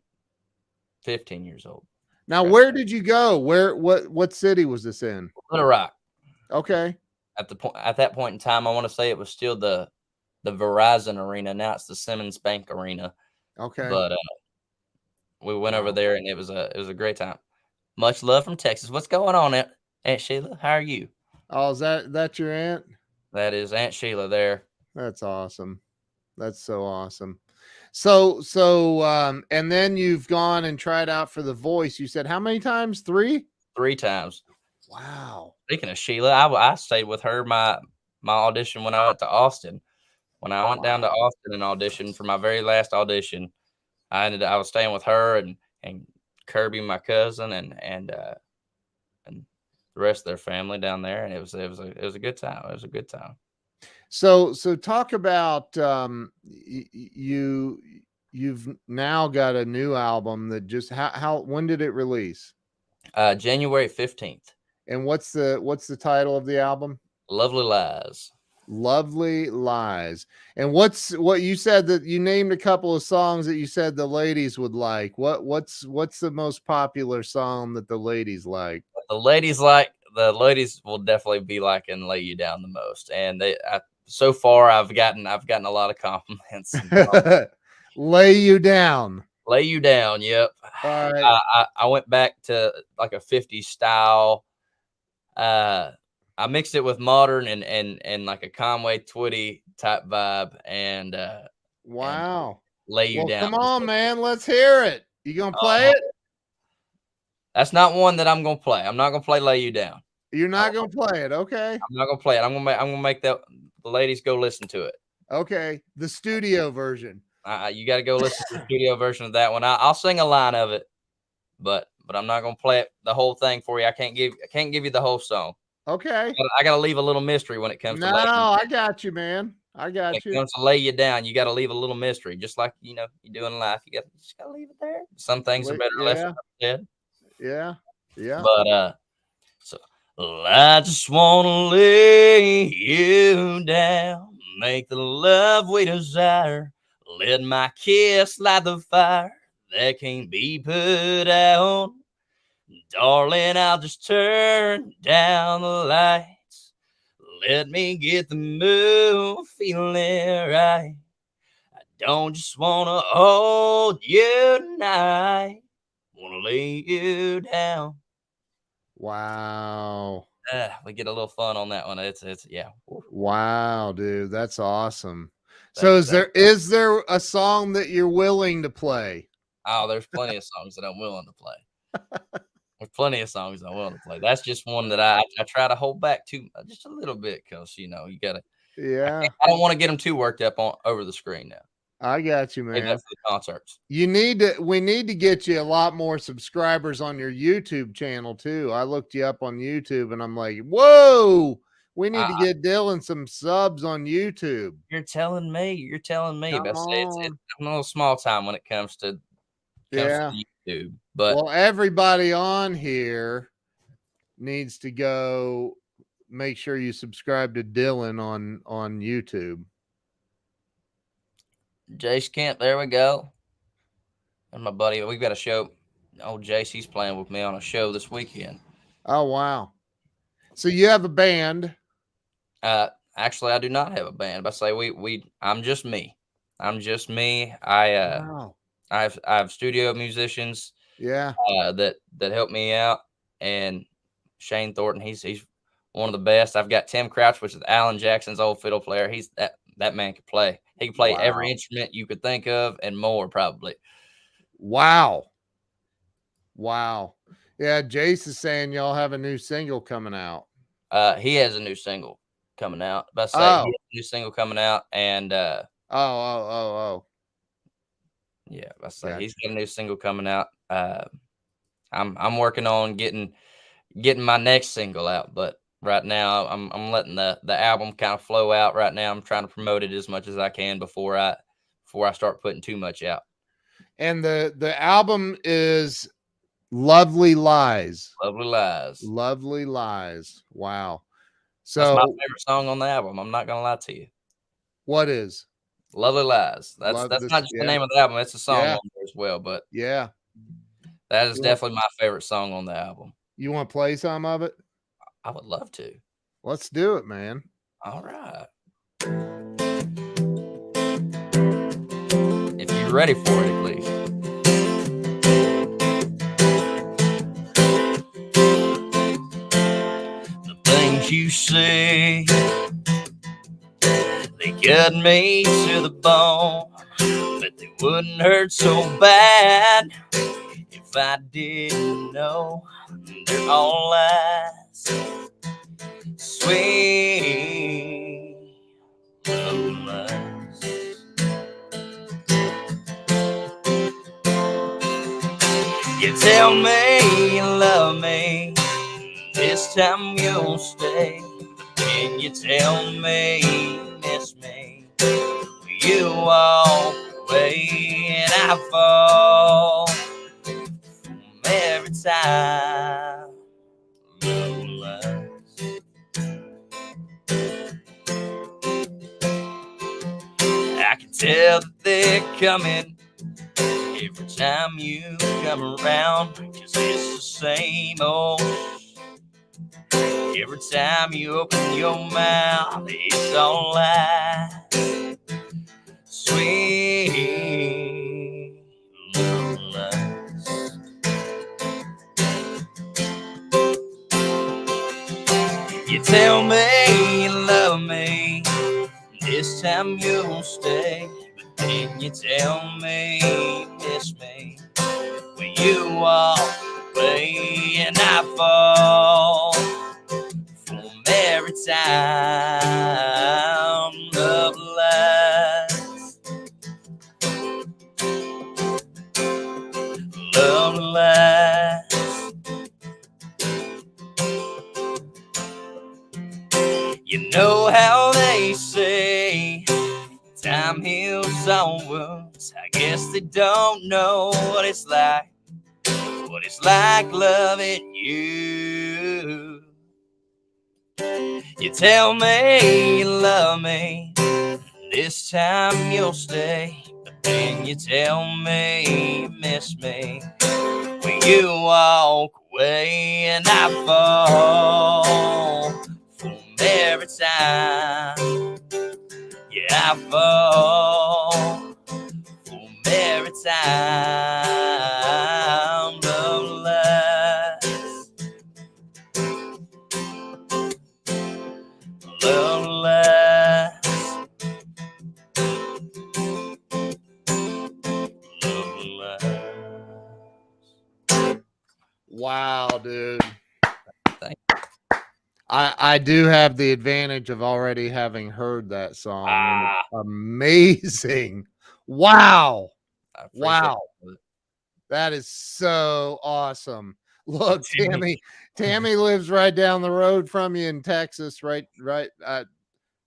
15 years old. Now, Right. where did you go? What city was this in? Little Rock. Okay. At that point in time, I want to say it was still the Verizon Arena. Now it's the Simmons Bank Arena. Okay. But we went over Wow. there, and it was a great time. Much love from Texas. What's going on, Aunt Sheila? How are you? Oh, is that your aunt? That is Aunt Sheila there. That's awesome. That's so awesome. So and then you've gone and tried out for The Voice. You said how many times? 3? 3 times. Wow. Speaking of Sheila, I stayed with her my audition when I went to Austin. When I went down to Wow. Austin and auditioned for my very last audition, I was staying with her and Kirby, my cousin, and the rest of their family down there, and it was a good time. It was a good time. So talk about you've now got a new album that just how when did it release? January 15th. And what's the title of the album? Lovely Lies. Lovely Lies. And what you said that you named a couple of songs that you said the ladies would like. What's the most popular song that the ladies like? The ladies will definitely be liking Lay You Down the most. And so far I've gotten a lot of compliments. Lay You Down. Lay You Down, yep. All right. I went back to like a 50s style. I mixed it with modern and like a Conway Twitty type vibe, and wow. Lay You Well, Down. come on, man. Let's hear it. You gonna play it? That's not one that I'm gonna play. I'm not gonna play Lay You Down. You're not gonna play it, okay? I'm not gonna play it. I'm gonna make the ladies go listen to it. Okay, the studio version. You got to go listen to the studio version of that one. I'll sing a line of it, but I'm not gonna play it the whole thing for you. I can't give you the whole song. Okay. I gotta leave a little mystery when it comes to. No, I got you, man. I got you. When it comes to Lay You Down, you got to leave a little mystery, just like you do in life. You just gotta leave it there. Some things are better left unsaid. Yeah. But so I just wanna lay you down, make the love we desire, let my kiss light the fire that can't be put out. Darling, I'll just turn down the lights. Let me get the mood feeling right. I don't just wanna hold you tonight. Wanna lay you down. Wow. We get a little fun on that one. It's yeah. Wow, dude, that's awesome. So is there a song that you're willing to play? Oh, there's plenty of songs that I'm willing to play. There's plenty of songs I'm willing to play. That's just one that I try to hold back to just a little bit because you gotta. Yeah. I don't want to get them too worked up over the screen now. I got you, man. That's for the concerts. We need to get you a lot more subscribers on your YouTube channel too. I looked you up on YouTube and I'm like, whoa, we need to get Dylan some subs on YouTube. You're telling me. Come It's a little small time when it comes to YouTube. But well, everybody on here needs to go make sure you subscribe to Dylan on YouTube. Jace Kent, there we go. And my buddy, we've got a show. Old Jace, he's playing with me on a show this weekend. Oh wow! So you have a band? Actually, I do not have a band. But I say I'm just me. I have studio musicians. Yeah. That help me out, and Shane Thornton, he's one of the best. I've got Tim Crouch, which is Alan Jackson's old fiddle player. He's that man can play. He can play every instrument you could think of and more, probably. Wow. Yeah, Jace is saying y'all have a new single coming out. He has a new single coming out. But I say he has a new single coming out, and yeah. I say he's got a new single coming out. I'm working on getting my next single out, but right now I'm letting the album kind of flow out. Right now I'm trying to promote it as much as I can before I start putting too much out. And the album is Lovely Lies. Lovely Lies. Wow. So that's my favorite song on the album. I'm not gonna lie to you. What is? Lovely Lies. That's not just the name of the album. It's a song on there as well. But yeah, that is definitely my favorite song on the album. You want to play some of it? I would love to. Let's do it, man. All right. If you're ready for it, at least. The things you say, they cut me to the bone, but they wouldn't hurt so bad if I didn't know they're all lies. Sweet little lies. You tell me you love me, this time you'll stay. And you tell me you miss me, you walk away, and I fall from every time. Little lies. tell that they're coming every time you come around, 'cause it's the same old. Every time you open your mouth, it's all lies. Sweet little lies. You tell me you love me, this time you'll stay. But then you tell me you miss me when you walk away, and I fall from every time love lies. Love lies. You know how they say time heals all wounds. I guess they don't know what it's like loving you. You tell me you love me, this time you'll stay. But then you tell me you miss me when you walk away, and I fall from every time. Yeah, I fall from every time love lies. Love lies. Love lies. Wow, dude. Thank you. I do have the advantage of already having heard that song. Amazing. Wow. Wow. That is so awesome. Look, Tammy lives right down the road from you in Texas, right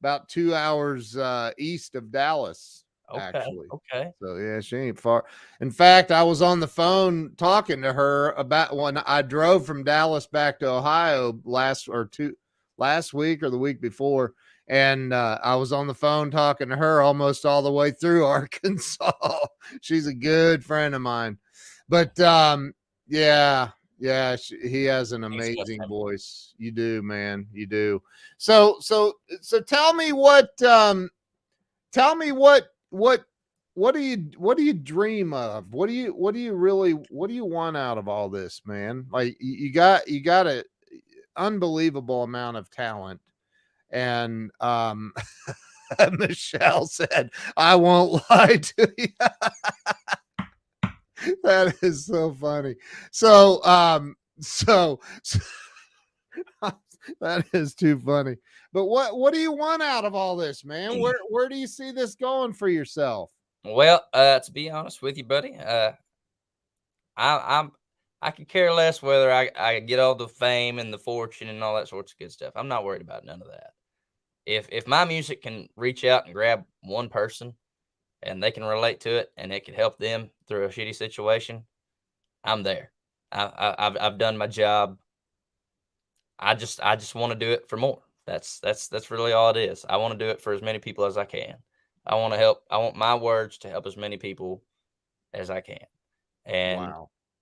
about 2 hours east of Dallas. Actually. Okay. So yeah, she ain't far. In fact, I was on the phone talking to her about when I drove from Dallas back to Ohio last week or the week before, and I was on the phone talking to her almost all the way through Arkansas. She's a good friend of mine. But yeah, he has an amazing voice. You do, man. You do. So tell me what what do you dream of? What do you want out of all this, man? Like you got a unbelievable amount of talent. And Michelle said, I won't lie to you. That is so funny. So that is too funny. But what do you want out of all this, man? Where do you see this going for yourself? Well, to be honest with you, buddy, I could care less whether I get all the fame and the fortune and all that sorts of good stuff. I'm not worried about none of that. If my music can reach out and grab one person and they can relate to it and it can help them through a shitty situation, I'm there. I've done my job. I just want to do it for more. That's really all it is. I want to do it for as many people as I can. I want to help. I want my words to help as many people as I can. And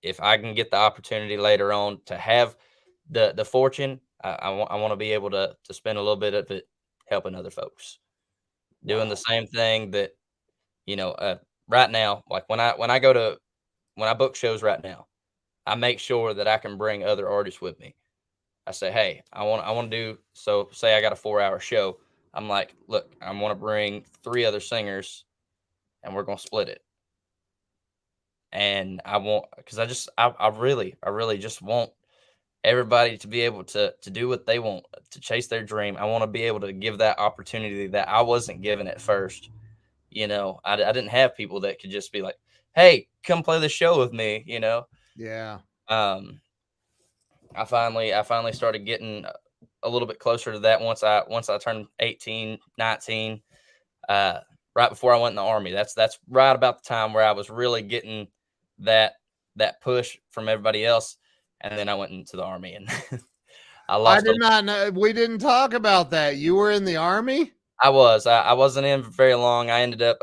if I can get the opportunity later on to have the fortune, I want to be able to spend a little bit of it helping other folks, doing the same thing that, right now, like when I book shows right now, I make sure that I can bring other artists with me. I say, hey, I want to do, so say I got a 4-hour show. I'm like, look, I want to bring 3 other singers and we're going to split it. And I want, because I really just want everybody to be able to do what they want, to chase their dream. I want to be able to give that opportunity that I wasn't given at first. I didn't have people that could just be like, hey, come play the show with me, Yeah. I finally started getting a little bit closer to that once I turned 18, 19, right before I went in the Army. That's right about the time where I was really getting that push from everybody else. And then I went into the Army and I did not know. We didn't talk about that. You were in the Army? I wasn't in for very long. I ended up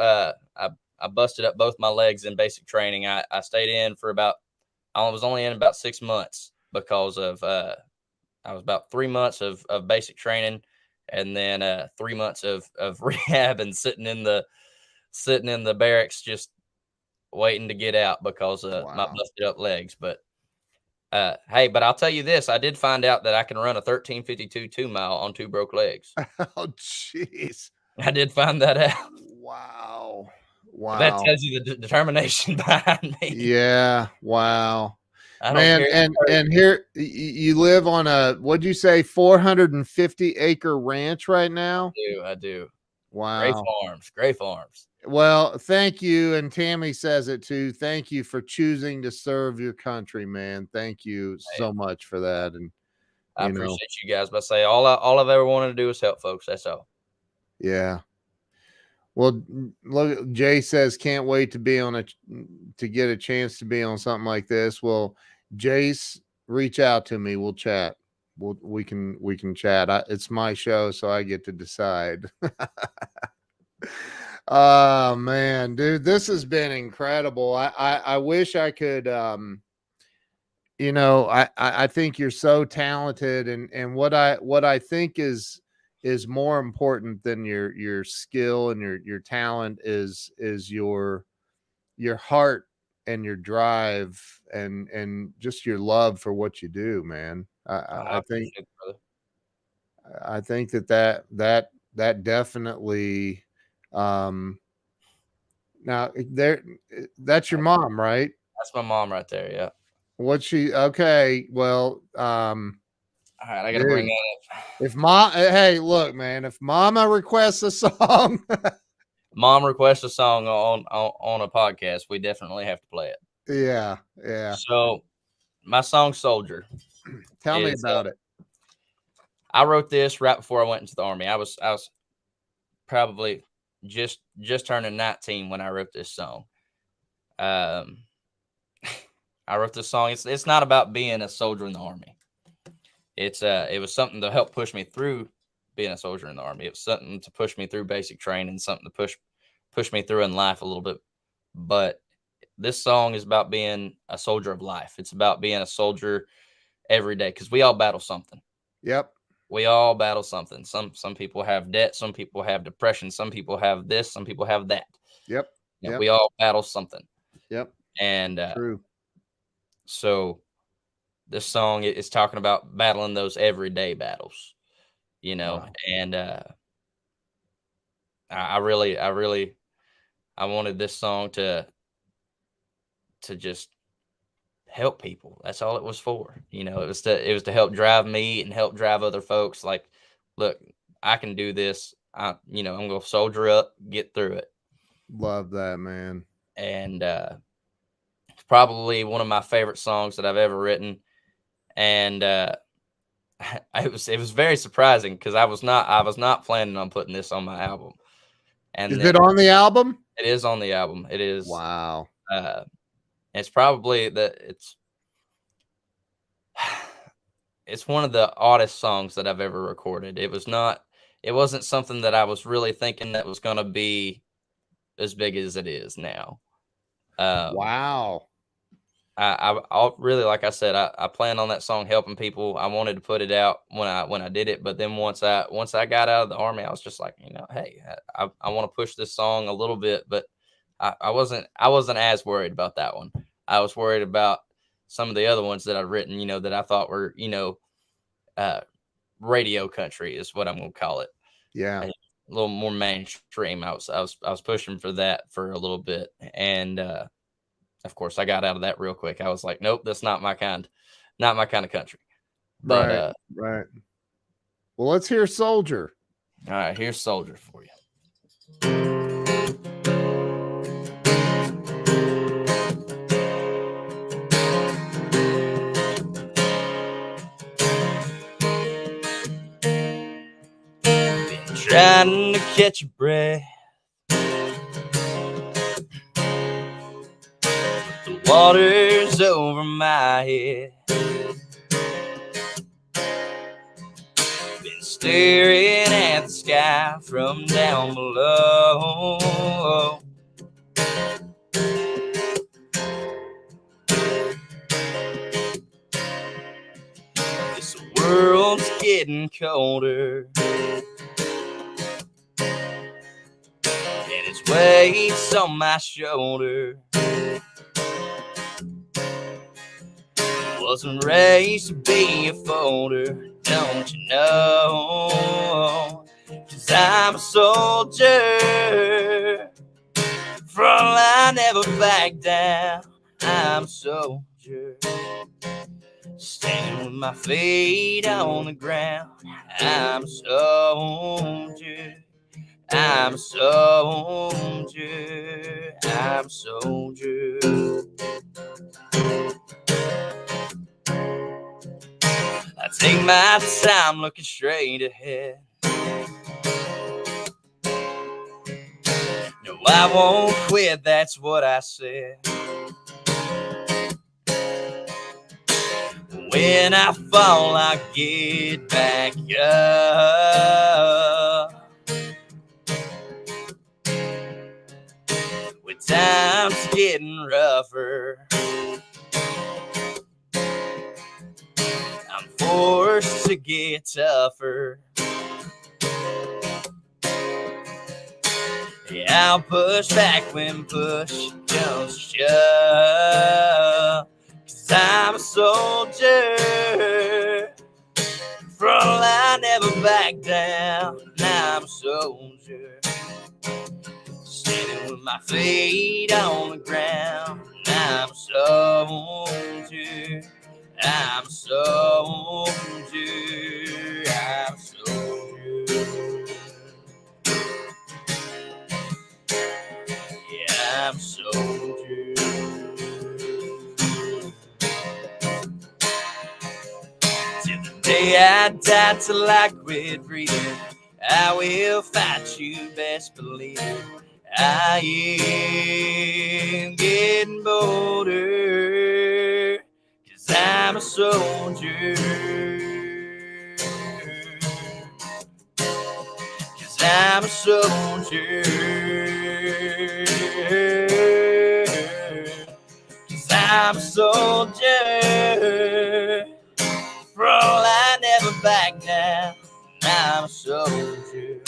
I busted up both my legs in basic training. I stayed in for I was only in about 6 months because of I was about 3 months of basic training, and then 3 months of rehab and sitting in the barracks just waiting to get out because of my Wow. busted up legs. But hey, but I'll tell you this, I did find out that I can run a 13:52 2-mile on 2 broke legs. Oh, jeez. I did find that out. Wow. That Wow. tells you the determination behind me. Yeah. Wow. I don't Man, care. and here you live on a, what'd you say, 450-acre ranch right now? I do. Wow. Great farms. Well, thank you, and Tammy says it too. Thank you for choosing to serve your country, man. Thank you Hey, so much for that, and, I you know, appreciate you guys, but say all I've ever wanted to do is help folks. That's all. yeah. Well, look, Jay says can't wait to be on to get a chance to be on something like this. Well, Jace, reach out to me. We'll chat. We can chat. It's my show, so I get to decide. Oh man, dude, this has been incredible. I wish I could. I think you're so talented, and what I think is more important than your skill and your talent is your heart and your drive and just your love for what you do, man. I I think appreciate it, brother. I think that definitely um now there that's your mom, right? That's my mom right there. Yeah. What's she okay, well, All right, I got to bring dude, that up. if mom, hey, look, man, if mama requests a song, Mom requests a song on a podcast. We definitely have to play it. yeah, yeah. So my song "Soldier" Tell me is. about it. I wrote this right before I went into the army. I was probably just turning 19 when I wrote this song. Um, I wrote this song. It's not about being a soldier in the army. It was something to help push me through being a soldier in the army. It was something to push me through basic training, something to push me through in life a little bit. But this song is about being a soldier of life. It's about being a soldier every day because we all battle something. Yep, We all battle something. Some people have debt, some people have depression, some people have this, some people have that. yep, You know, yep, we all battle something. yep. And True. so this song is talking about battling those everyday battles, you know. Wow. And I really I wanted this song to just help people. That's all it was for. You know, it was to help drive me and help drive other folks. Like, look, I can do this. I'm gonna soldier up, get through it. Love that, man. And it's probably one of my favorite songs that I've ever written. And it was very surprising because I was not planning on putting this on my album. And Is then it on the album? it is on the album. It is. Wow. Uh, it's probably it's one of the oddest songs that I've ever recorded. It wasn't something that I was really thinking that was going to be as big as it is now. Um, Wow. I'll really, like I said, I plan on that song helping people. I wanted to put it out when I did it, but then once I got out of the army, I was just like, hey, I want to push this song a little bit, but I wasn't as worried about that one. I was worried about some of the other ones that I've written, that I thought were, uh, radio country is what I'm gonna call it. Yeah. A little more mainstream. I was pushing for that for a little bit, and of course, I got out of that real quick. I was like, nope, that's not my kind of country. But Right. Right. Well, let's hear Soldier. all right, here's Soldier for you. Been trying to catch a breath. The water's over my head. Been staring at at the sky from down below. This world's getting colder, and its weight's on my shoulder. Wasn't raised to be a folder, don't you know? 'Cause I'm a soldier, front line never back down. I'm a soldier, standing with my feet on the ground. I'm a soldier, I'm a soldier, I'm a soldier. I take my time looking straight ahead. No, I won't quit, that's what I said. When I fall, I get back up. When time's getting rougher, I'm forced to get tougher. Yeah, I'll push back when push comes to shove. 'Cause I'm a soldier, front line never back down. I'm a soldier, standing with my feet on the ground. I'm a soldier, I'm a soldier, I'm a soldier. Yeah, I'm a soldier. Till the day I die, till I quit breathing, I will fight you, best believe it. I am getting bolder, 'cause I'm a soldier. 'Cause I'm a soldier. 'Cause I'm a soldier. Front line never back down. I'm a soldier,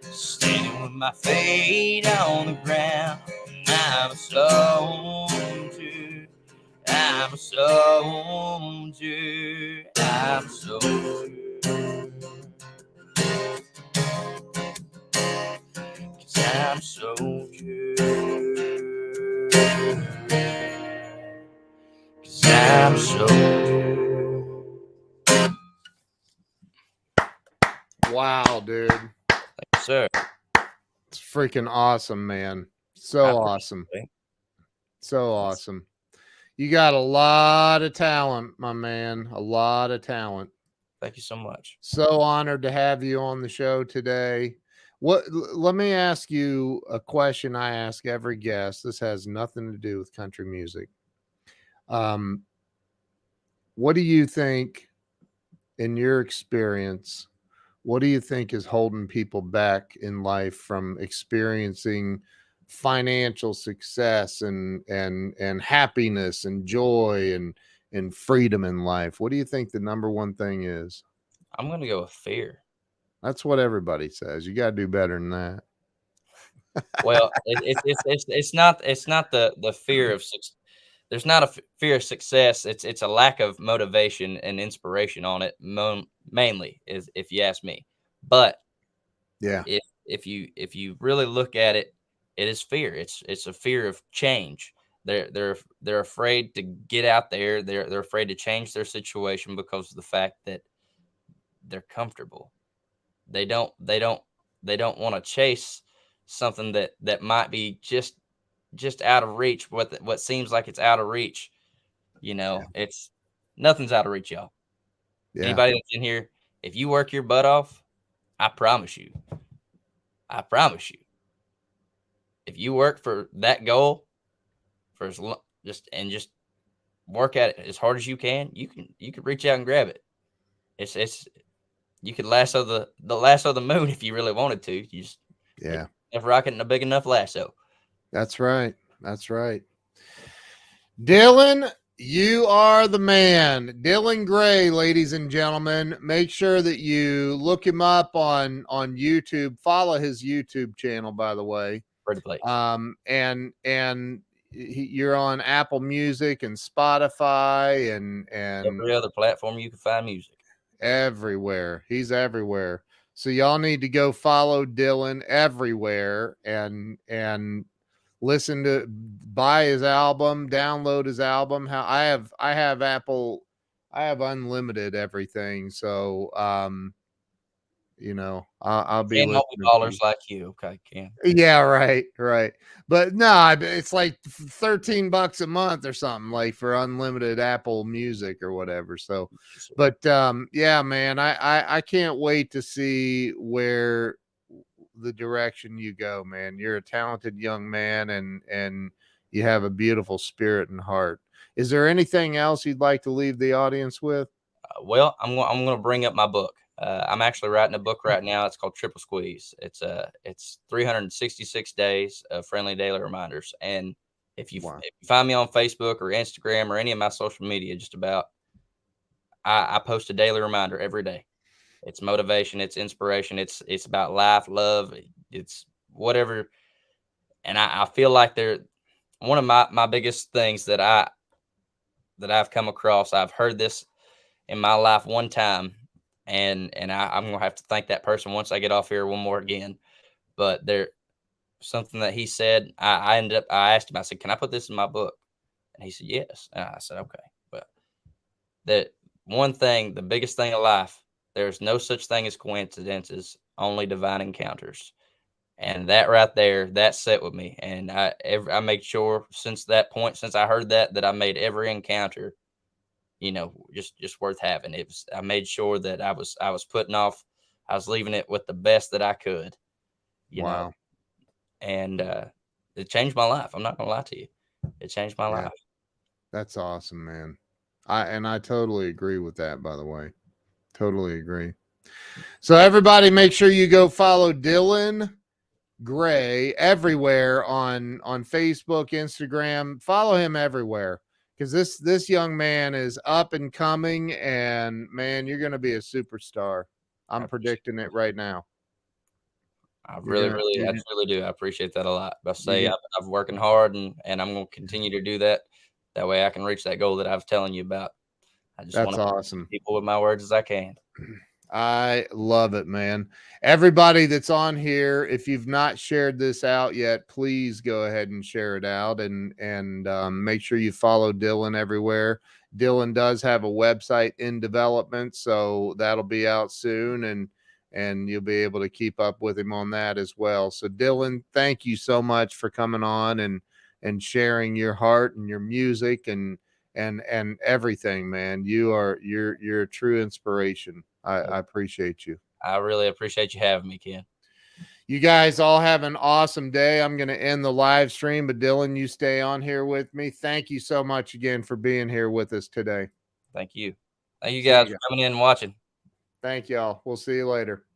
standing with my feet on the ground. I'm a soldier, I'm a soldier, I'm a soldier. 'Cause I'm a soldier. 'Cause I'm a soldier. Wow, dude. Thank you, sir. It's freaking awesome, man. So awesome. So awesome. You got a lot of talent, my man. A lot of talent. Thank you so much. So honored to have you on the show today. Let me ask you a question I ask every guest. This has nothing to do with country music. What do you think, in your experience, what do you think is holding people back in life from experiencing financial success and happiness and joy and freedom in life? What do you think the number one thing is? I'm going to go with fear. That's what everybody says. You got to do better than that. Well, it's not the fear of success. There's not a fear of success. It's a lack of motivation and inspiration on it, mainly, is if you ask me. But yeah, if you really look at it, it is fear. It's a fear of change. They're afraid to get out there. They're afraid to change their situation because of the fact that they're comfortable. They don't want to chase something that might be just out of reach. What seems like it's out of reach, it's nothing's out of reach, y'all. yeah. Anybody that's in here, if you work your butt off, I promise you, if you work for that goal for just work at it as hard as you can reach out and grab it. It's you could lasso the moon if you really wanted to. You just if rocket in a big enough lasso. That's right. That's right. Dylan, you are the man. Dylan Gray, ladies and gentlemen. Make sure that you look him up on YouTube. Follow his YouTube channel, by the way. Pretty place. And you're on Apple Music and Spotify and every other platform you can find music. Everywhere. He's everywhere. So y'all need to go follow Dylan everywhere and listen to, buy his album, download his album. I have Apple, I have unlimited everything. So you know, I'll be listening. Ballers like you, okay, Ken. Yeah, right. But no, it's like $13 a month or something, like for unlimited Apple Music or whatever. So, but yeah, man, I can't wait to see where the direction you go, man. You're a talented young man, and you have a beautiful spirit and heart. Is there anything else you'd like to leave the audience with? Well, I'm going to bring up my book. I'm actually writing a book right now. It's called Triple Squeeze. It's 366 days of friendly daily reminders. And if you find me on Facebook or Instagram or any of my social media, just about, I post a daily reminder every day. It's motivation, it's inspiration, it's about life, love, it's whatever. And I feel like they're one of my biggest things that I've come across. I've heard this in my life one time, and I'm gonna have to thank that person once I get off here one more again. But there something that he said, I asked him, I said, can I put this in my book? And he said, yes. And I said, okay. But that one thing, the biggest thing in life, there's no such thing as coincidences, only divine encounters. And that right there, that set with me. And I made sure since that point, since I heard that I made every encounter, you know, just worth having. I made sure that I was putting off, I was leaving it with the best that I could, you know, and it changed my life. I'm not gonna lie to you. It changed my life. That's awesome, man. I totally agree with that, by the way. Totally agree. So everybody make sure you go follow Dylan Gray everywhere on Facebook, Instagram. Follow him everywhere, because this young man is up and coming, and man, you're going to be a superstar. I'm predicting it right now. I really do. I appreciate that a lot. But I've been working hard, and I'm going to continue to do that. That way I can reach that goal that I was telling you about. I just want to awesome. People with my words as I can. I love it, man. Everybody that's on here, if you've not shared this out yet, please go ahead and share it out, and make sure you follow Dylan everywhere. Dylan does have a website in development, so that'll be out soon, and you'll be able to keep up with him on that as well. So Dylan, thank you so much for coming on and sharing your heart and your music and everything, man. You're a true inspiration. I appreciate you. I really appreciate you having me, Ken. You guys all have an awesome day. I'm going to end the live stream, but Dylan, you stay on here with me. Thank you so much again for being here with us today. Thank you. Thank you guys for coming in and watching. Thank y'all. We'll see you later.